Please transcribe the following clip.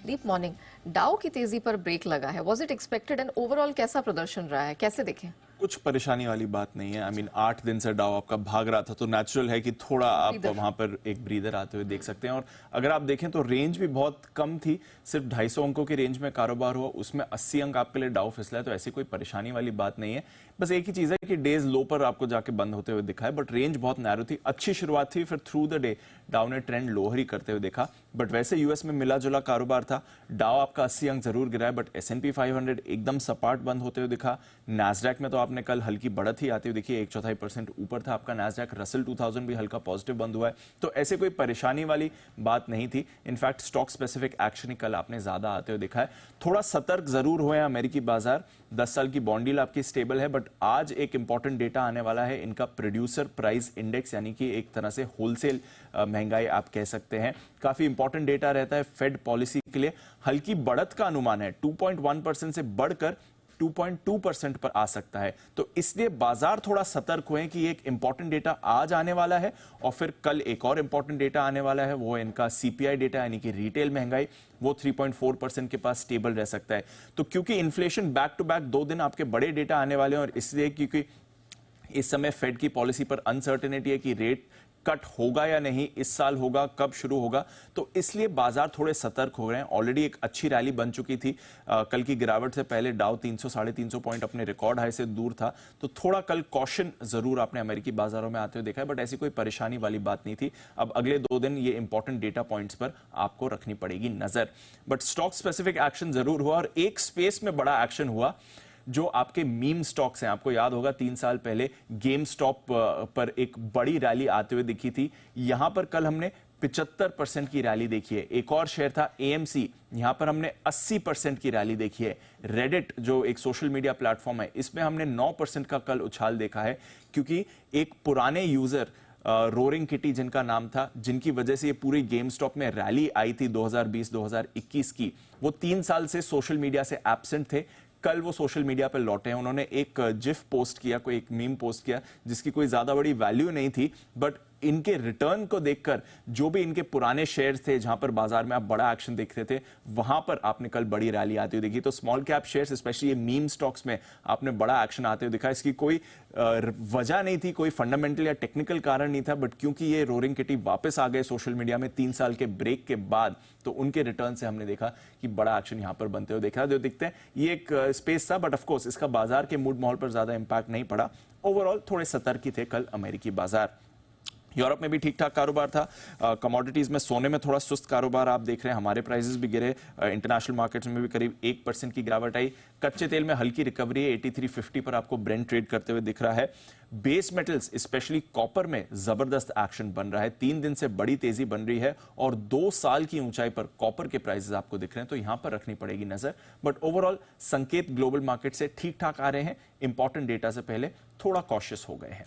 Deep morning. डाउ की तेजी पर ब्रेक लगा है, was it expected and overall कैसा प्रदर्शन रहा है, कैसे देखें? कुछ परेशानी वाली बात नहीं है। आई मीन 8 दिन से डाउ आपका भाग रहा था तो नेचुरल है कि थोड़ा आप वहां पर एक ब्रीदर आते हुए देख सकते हैं। और अगर आप देखें तो रेंज भी बहुत कम थी, सिर्फ 250 अंकों की रेंज में कारोबार हुआ, उसमें 80 अंक आपके लिए डाउ फिसला है, तो ऐसी कोई परेशानी वाली बात नहीं है। बस एक ही चीज है कि डेज लो पर आपको जाके बंद होते हुए दिखा है, बट रेंज बहुत नैरो थी। अच्छी शुरुआत थी, फिर थ्रू द डे डाउ ने ट्रेंड लोअर ही करते हुए देखा। बट वैसे यूएस में मिला जुला कारोबार था। डाउ आपका 80 अंक जरूर गिरा है, बट S&P 500 एकदम सपाट बंद होते हुए दिखा। नैस्डैक में तो आपने कल हल्की बढ़त ही आती हुई देखिए, 1/4% ऊपर था आपका नैस्डैक। रसल 2000 भी हल्का पॉजिटिव बंद हुआ है, तो ऐसे कोई परेशानी वाली बात नहीं थी। इनफैक्ट स्टॉक स्पेसिफिक एक्शन ही कल आपने ज्यादा आते हुए देखा है। थोड़ा सतर्क जरूर हुए हैं अमेरिकी बाजार। 10 साल की बॉन्ड डील आपकी स्टेबल है, बट आज एक इंपॉर्टेंट डेटा आने वाला है, इनका प्रोड्यूसर प्राइस इंडेक्स, यानी कि एक तरह से होलसेल महंगाई आप कह सकते हैं। काफी इंपॉर्टेंट डेटा रहता है फेड पॉलिसी के लिए। हल्की बढ़त का अनुमान है, 2.1% से बढ़कर 2.2% पर आ सकता है, तो इसलिए बाजार थोड़ा सतर्क हुए कि एक इंपॉर्टेंट डेटा आज आने वाला है और फिर कल एक और इंपॉर्टेंट डेटा आने वाला है, वो इनका CPI डेटा यानी कि रिटेल महंगाई, वो 3.4% के पास स्टेबल रह सकता है। तो क्योंकि इन्फ्लेशन बैक टू बैक 2 दिन आपके बड़े डेटा आने वाले हैं, और इसलिए क्योंकि इस समय फेड की पॉलिसी पर अनसर्टेनिटी है कि रेट कट होगा या नहीं, इस साल होगा, कब शुरू होगा, तो इसलिए बाजार थोड़े सतर्क हो रहे हैं। ऑलरेडी एक अच्छी रैली बन चुकी थी। कल की गिरावट से पहले डाउ 300-350 पॉइंट अपने रिकॉर्ड हाई से दूर था, तो थोड़ा कल कॉशन जरूर आपने अमेरिकी बाजारों में आते हुए देखा है, बट ऐसी कोई परेशानी वाली बात नहीं थी। अब अगले 2 दिन ये इंपॉर्टेंट डेटा पॉइंट्स पर आपको रखनी पड़ेगी नजर। बट स्टॉक स्पेसिफिक एक्शन जरूर हुआ, और एक स्पेस में बड़ा एक्शन हुआ जो आपके मीम स्टॉक्स हैं। आपको याद होगा 3 साल पहले गेम स्टॉप पर एक बड़ी रैली आते हुए दिखी थी। यहां पर कल हमने 75% की रैली देखी है। एक और शेयर था AMC, यहां पर हमने 80% की रैली देखी है। रेडिट जो एक सोशल मीडिया प्लेटफॉर्म है, इसमें हमने 9% का कल उछाल देखा है, क्योंकि एक पुराने यूजर रोरिंग किटी जिनका नाम था, जिनकी वजह से ये पूरी गेम स्टॉप में रैली आई थी 2020-2021 की, वो 3 साल से सोशल मीडिया से एब्सेंट थे। कल वो सोशल मीडिया पर लौटे हैं। उन्होंने एक जिफ पोस्ट किया, कोई एक मीम पोस्ट किया, जिसकी कोई ज्यादा बड़ी वैल्यू नहीं थी, बट इनके रिटर्न को देखकर जो भी इनके पुराने शेयर्स थे, जहां पर बाजार में आप बड़ा एक्शन देखते थे, वहां पर आपने कल बड़ी रैली आती हुई देखी। तो स्मॉल कैप शेयर्स, स्पेशली ये मीम स्टॉक्स में आपने बड़ा एक्शन आते हुए दिखा। इसकी कोई वजह नहीं थी, कोई फंडामेंटल या टेक्निकल कारण नहीं था, बट क्योंकि ये रोरिंग किटी वापस आ गए सोशल मीडिया में 3 साल के ब्रेक के बाद, तो उनके रिटर्न से हमने देखा कि बड़ा एक्शन यहां पर बनते हुए देखा। जो दिखते हैं ये एक स्पेस था, बट ऑफकोर्स इसका बाजार के मूड माहौल पर ज्यादा इंपैक्ट नहीं पड़ा। ओवरऑल थोड़े सतर्क ही थे कल अमेरिकी बाजार। यूरोप में भी ठीक ठाक कारोबार था। कमोडिटीज में, सोने में थोड़ा सुस्त कारोबार आप देख रहे हैं। हमारे प्राइसेस भी गिरे। इंटरनेशनल मार्केट्स में भी करीब 1% की गिरावट आई। कच्चे तेल में हल्की रिकवरी है, 83.50 पर आपको ब्रेंट ट्रेड करते हुए दिख रहा है। बेस मेटल्स स्पेशली कॉपर में जबरदस्त एक्शन बन रहा है। 3 दिन से बड़ी तेजी बन रही है, और 2 साल की ऊंचाई पर कॉपर के प्राइसेस आपको दिख रहे हैं, तो यहां पर रखनी पड़ेगी नजर। बट ओवरऑल संकेत ग्लोबल मार्केट से ठीक ठाक आ रहे हैं। इंपॉर्टेंट डेटा से पहले थोड़ा कॉशियस हो गए हैं।